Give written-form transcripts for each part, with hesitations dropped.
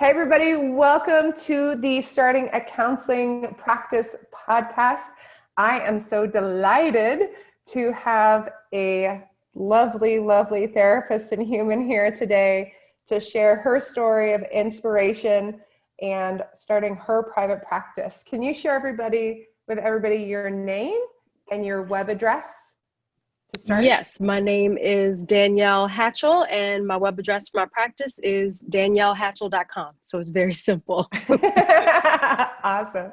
Hey, everybody, welcome to the Starting a Counseling Practice podcast. I am so delighted to have a lovely, lovely therapist and human here today to share her story of inspiration and starting her private practice. Can you share with everybody your name and your web address to start? Yes, my name is Danielle Hatchell, and my web address for my practice is daniellehatchell.com. So it's very simple. Awesome.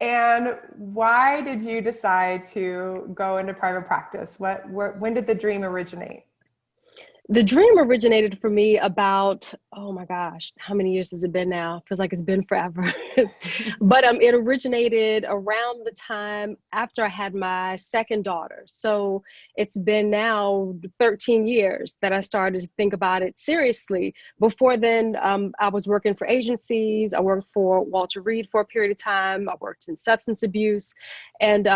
And why did you decide to go into private practice? When did the dream originate? The dream originated for me about, oh my gosh, how many years has it been now? Feels like it's been forever. But it originated around the time after I had my second daughter. So it's been now 13 years that I started to think about it seriously. Before then, I was working for agencies. I worked for Walter Reed for a period of time. I worked in substance abuse. And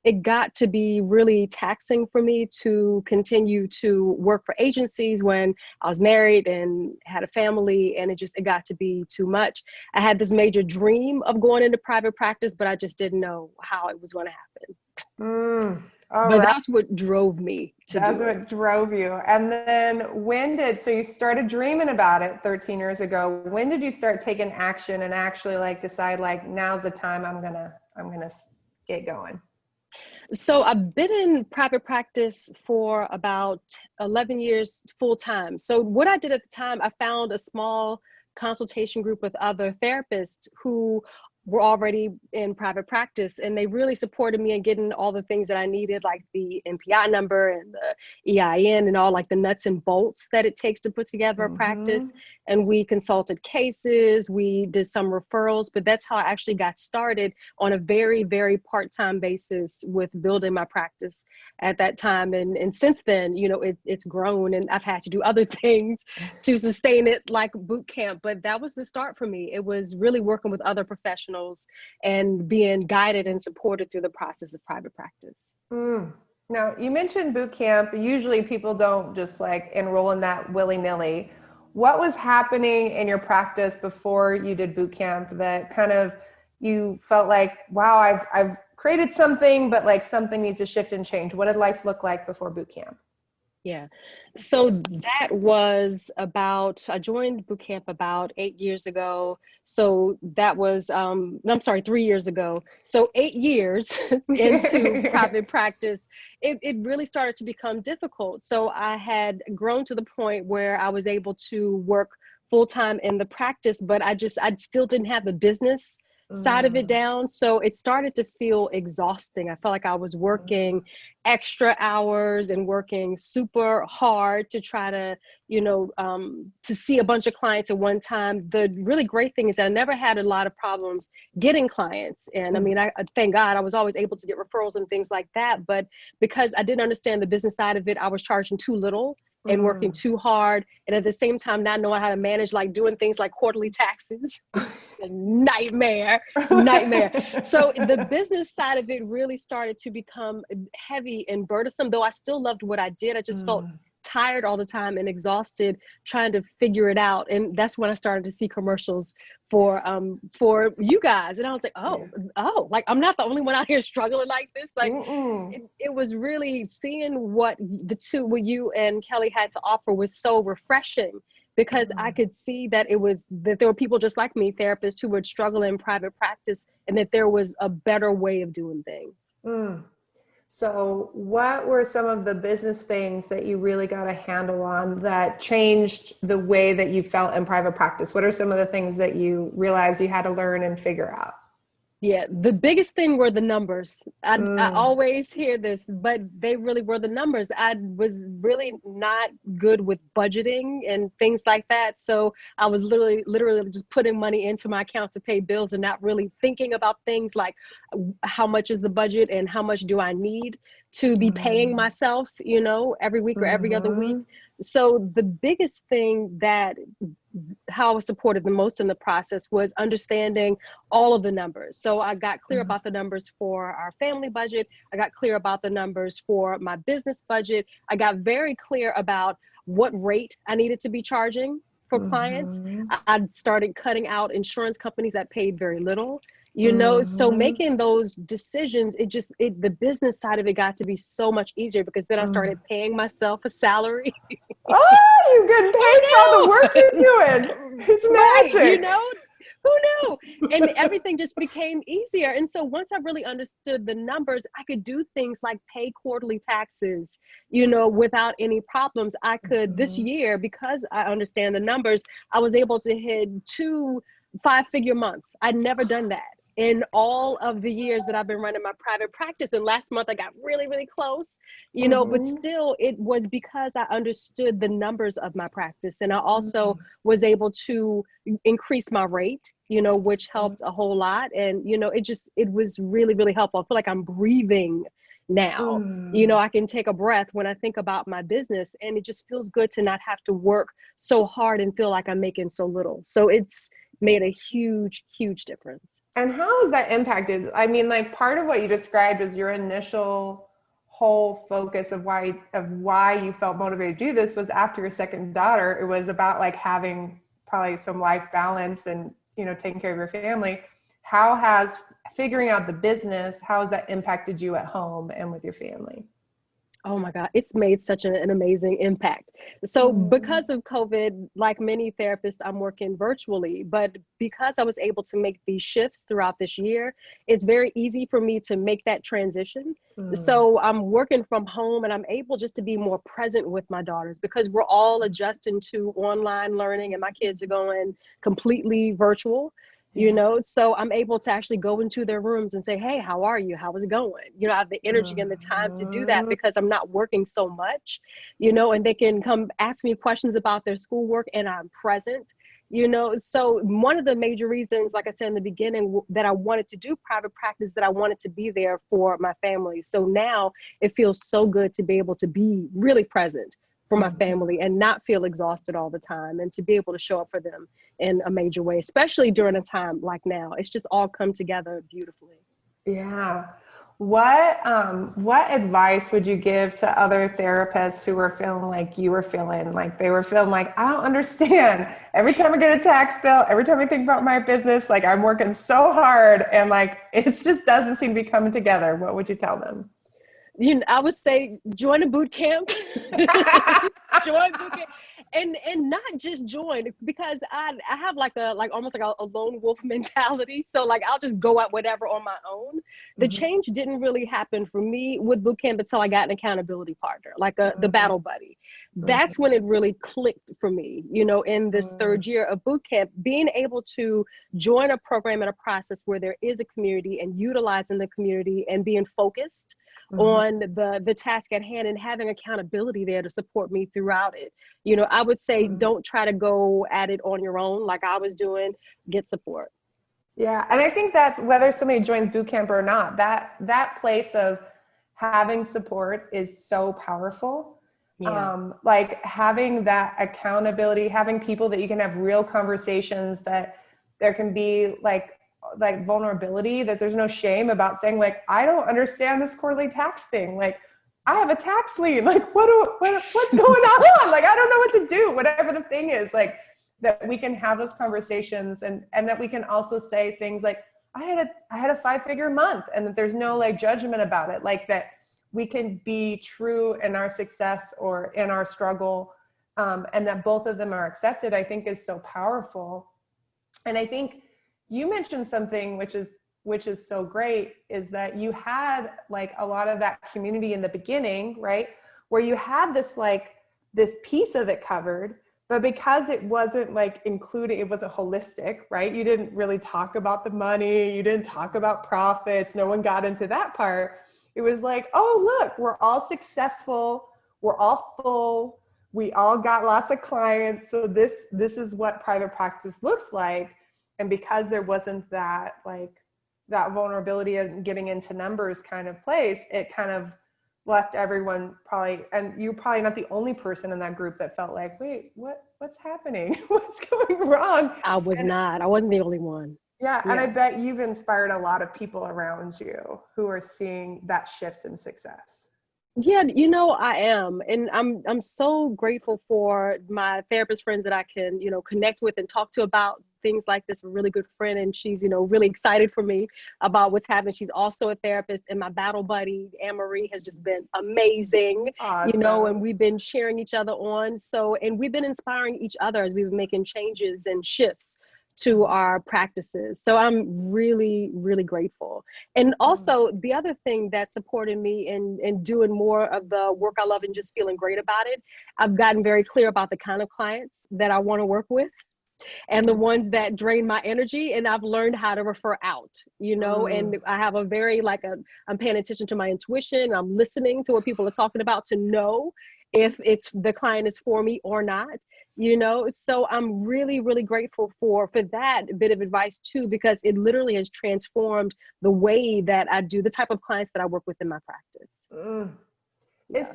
it got to be really taxing for me to continue to work for agencies when I was married and had a family, and it got to be too much. I had this major dream of going into private practice, but I just didn't know how it was going to happen. But Right. that's what drove me to do it. That's what drove you. And then so you started dreaming about it 13 years ago. When did you start taking action and actually decide now's the time I'm gonna get going? So I've been in private practice for about 11 years full time. So what I did at the time, I found a small consultation group with other therapists who were already in private practice, and they really supported me in getting all the things that I needed, like the NPI number and the EIN and all the nuts and bolts that it takes to put together a practice. And we consulted cases, we did some referrals, but that's how I actually got started on a very, very part-time basis with building my practice at that time. And since then, it's grown, and I've had to do other things to sustain it, like Bootcamp, but that was the start for me. It was really working with other professionals and being guided and supported through the process of private practice. Now, you mentioned boot camp. Usually people don't just enroll in that willy-nilly. What was happening in your practice before you did boot camp that kind of you felt like, wow, I've created something, but something needs to shift and change? What did life look like before boot camp? Yeah. So that was I joined Bootcamp about 8 years ago. So that was, 3 years ago. So 8 years into private practice, it really started to become difficult. So I had grown to the point where I was able to work full-time in the practice, but I still didn't have the business side of it down. So it started to feel exhausting. I felt like I was working extra hours and working super hard to try to, to see a bunch of clients at one time. The really great thing is that I never had a lot of problems getting clients. And I thank God I was always able to get referrals and things like that. But because I didn't understand the business side of it, I was charging too little and working too hard. And at the same time, not knowing how to manage, doing things like quarterly taxes. Nightmare. So the business side of it really started to become heavy and burdensome, though I still loved what I did. I just felt tired all the time and exhausted trying to figure it out. And that's when I started to see commercials for you guys. And I was like, I'm not the only one out here struggling like this. It was really seeing what you and Kelly had to offer was so refreshing, because I could see that there were people just like me, therapists, who would struggle in private practice, and that there was a better way of doing things. So what were some of the business things that you really got a handle on that changed the way that you felt in private practice? What are some of the things that you realized you had to learn and figure out? Yeah, the biggest thing were the numbers. I always hear this, but they really were the numbers. I was really not good with budgeting and things like that. So I was literally just putting money into my account to pay bills and not really thinking about things like how much is the budget and how much do I need to be paying myself, every week or every other week. So the biggest thing how I was supported the most in the process was understanding all of the numbers. So I got clear about the numbers for our family budget. I got clear about the numbers for my business budget. I got very clear about what rate I needed to be charging for clients. Mm-hmm. I started cutting out insurance companies that paid very little, so Mm-hmm. making those decisions, the business side of it got to be so much easier because then I started paying myself a salary. Oh, you're getting paid for all the I work you're doing. know. It's Right, magic. who knew? And everything just became easier. And so once I really understood the numbers, I could do things like pay quarterly taxes, without any problems. I could this Mhm. year, because I understand the numbers, I was able to hit 2 5-figure months. I'd never done that in all of the years that I've been running my private practice. And last month I got really, really close, but Mhm. still it was because I understood the numbers of my practice. And I also Mhm. was able to increase my rate, which helped a whole lot. And, it was really, really helpful. I feel like I'm breathing now. Mm. I can take a breath when I think about my business, and it just feels good to not have to work so hard and feel like I'm making so little. So it's made a huge, huge difference. And how has that impacted? I mean, like part of what you described is your initial whole focus of why you felt motivated to do this was after your second daughter. It was about like having probably some life balance and, taking care of your family. How has figuring out the business, how has that impacted you at home and with your family? Oh my God, it's made such an amazing impact. So, Mm. because of COVID, like many therapists, I'm working virtually. But because I was able to make these shifts throughout this year, it's very easy for me to make that transition. Mm. So, I'm working from home and I'm able just to be more present with my daughters because we're all adjusting to online learning and my kids are going completely virtual. Yeah. So I'm able to actually go into their rooms and say, hey, how are you? How is it going? I have the energy and the time to do that Mhm. because I'm not working so much, and they can come ask me questions about their schoolwork and I'm present. So one of the major reasons, like I said in the beginning, that I wanted to do private practice, that I wanted to be there for my family. So now it feels so good to be able to be really present for my family and not feel exhausted all the time, and to be able to show up for them in a major way, especially during a time like now. It's just all come together beautifully. Yeah. What advice would you give to other therapists who were feeling like you were feeling, like they were feeling like, I don't understand. Every time I get a tax bill, every time I think about my business, like I'm working so hard and like it just doesn't seem to be coming together. What would you tell them? I would say join a boot camp. Join boot camp. And not just join, because I have like almost like a lone wolf mentality. So like I'll just go out whatever on my own. The Mhm. change didn't really happen for me with boot camp until I got an accountability partner, like the Mhm. battle buddy. That's when it really clicked for me, in this Mhm. third year of boot camp, being able to join a program and a process where there is a community and utilizing the community and being focused Mhm. on the task at hand and having accountability there to support me throughout it. I would say Mhm. don't try to go at it on your own like I was doing. Get support. Yeah, and I think that's whether somebody joins boot camp or not, that place of having support is so powerful. Yeah. Like having that accountability, having people that you can have real conversations, that there can be like vulnerability, that there's no shame about saying like, I don't understand this quarterly tax thing. Like I have a tax lien. Like what's going on? Like I don't know what to do, whatever the thing is. Like that we can have those conversations, and that we can also say things like, I had a 5-figure month, and that there's no like judgment about it. Like that we can be true in our success or in our struggle, and that both of them are accepted, I think is so powerful. And I think you mentioned something which is so great, is that you had like a lot of that community in the beginning, right? Where you had this piece of it covered, but because it wasn't like including, it wasn't holistic, right? You didn't really talk about the money, you didn't talk about profits, no one got into that part. It was like, oh, look, we're all successful, we're all full, we all got lots of clients, so this is what private practice looks like. And because there wasn't that vulnerability of getting into numbers kind of place, it kind of left everyone probably, and you're probably not the only person in that group that felt like, wait, what's happening? What's going wrong? I was And not. I wasn't the only one. yeah, and I Yeah. bet you've inspired a lot of people around you who are seeing that shift in success. Yeah, I am. And I'm so grateful for my therapist friends that I can, connect with and talk to about things like this. A really good friend, and she's, really excited for me about what's happening. She's also a therapist, and my battle buddy, Anne Marie, has just been amazing, and Awesome. we've been cheering each other on. So, and we've been inspiring each other as we've been making changes and shifts to our practices. So I'm really, really grateful. And Mm. also the other thing that supported me in doing more of the work I love and just feeling great about it, I've gotten very clear about the kind of clients that I want to work with and the ones that drain my energy. And I've learned how to refer out, Mm. and I have a very I'm paying attention to my intuition. I'm listening to what people are talking about to know if it's the client is for me or not. So I'm really, really grateful for that bit of advice too, because it literally has transformed the way that I do the type of clients that I work with in my practice. Mm. Yeah.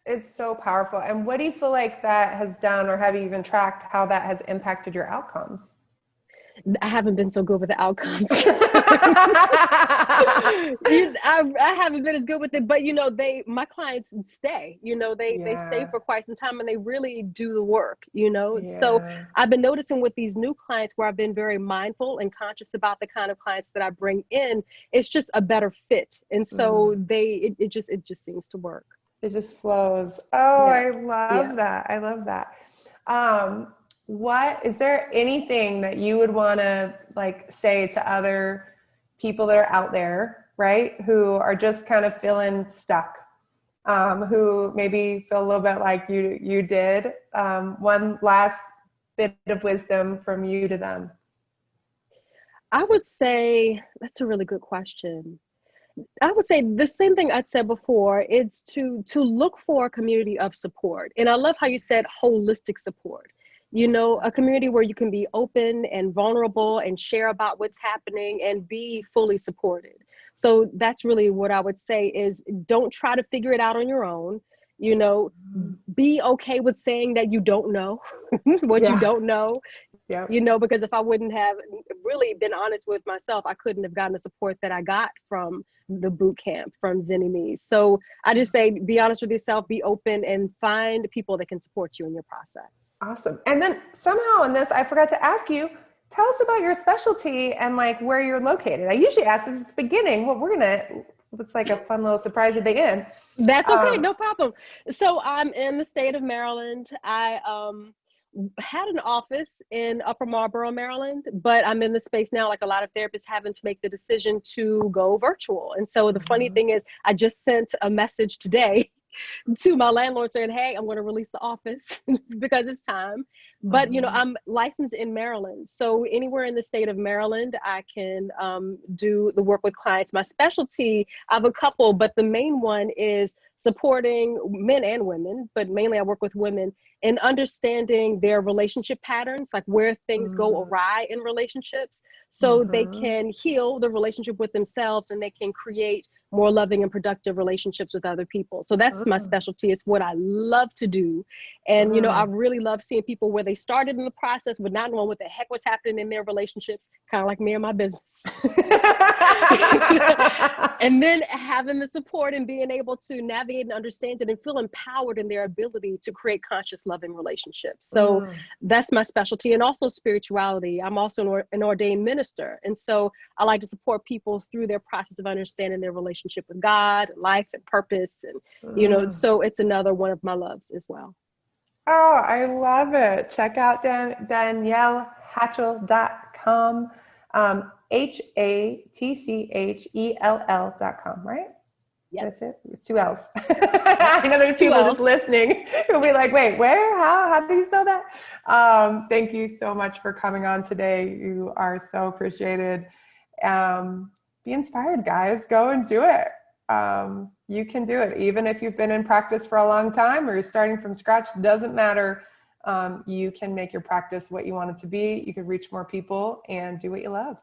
It's so powerful. And what do you feel like that has done, or have you even tracked how that has impacted your outcomes? I haven't been so good with the outcomes. I haven't been as good with it, but my clients stay. They stay Yeah. for quite some time, and they really do the work. So Yeah. I've been noticing with these new clients where I've been very mindful and conscious about the kind of clients that I bring in. It's just a better fit, and so Mm. it just seems to work. It just flows. Oh, Yeah, I yeah. love that. I love that. Um, what is there anything that you would want to like say to other people that are out there, right? Who are just kind of feeling stuck, who maybe feel a little bit like you did. One last bit of wisdom from you to them. I would say that's a really good question. I would say the same thing I'd said before. It's to look for a community of support. And I love how you said holistic support. A community where you can be open and vulnerable and share about what's happening and be fully supported. So that's really what I would say is don't try to figure it out on your own. You know, be okay with saying that you don't know what you Yeah. don't know, Yep. because if I wouldn't have really been honest with myself, I couldn't have gotten the support that I got from the boot camp, from Zen Me. So I just say, be honest with yourself, be open, and find people that can support you in your process. Awesome. And then somehow in this, I forgot to ask you, tell us about your specialty and like where you're located. I usually ask this at the beginning. Well, it's like a fun little surprise at the end. That's okay, Um, no problem. So I'm in the state of Maryland. I had an office in Upper Marlboro, Maryland, but I'm in the space now, like a lot of therapists, having to make the decision to go virtual. And so the funny mhm, thing is, I just sent a message today to my landlord saying, hey, I'm going to release the office because it's time. But, mhm, I'm licensed in Maryland. So anywhere in the state of Maryland, I can do the work with clients. My specialty, I have a couple, but the main one is supporting men and women, but mainly I work with women in understanding their relationship patterns, like where things go mhm, awry in relationships, so they mhm, can heal the relationship with themselves and they can create more loving and productive relationships with other people. So that's my mhm, specialty. It's what I love to do. And, I mhm. really love seeing people where they started in the process, but not knowing what the heck was happening in their relationships, kind of like me and my business. And then having the support and being able to navigate and understand it and feel empowered in their ability to create conscious, loving relationships. So Mm. that's my specialty. And also spirituality. I'm also an ordained minister. And so I like to support people through their process of understanding their relationship with God, life, and purpose. And, Mm. so it's another one of my loves as well. Oh, I love it. Check out DanielleHatchell.com. HATCHELL.com, right? That's Yes. it. It's two L's. Yep. I know there's Two people just L's. listening who'll be like, wait, where? How do you spell that? Thank you so much for coming on today. You are so appreciated. Be inspired, guys. Go and do it. You can do it. Even if you've been in practice for a long time or you're starting from scratch, doesn't matter. You can make your practice what you want it to be. You can reach more people and do what you love.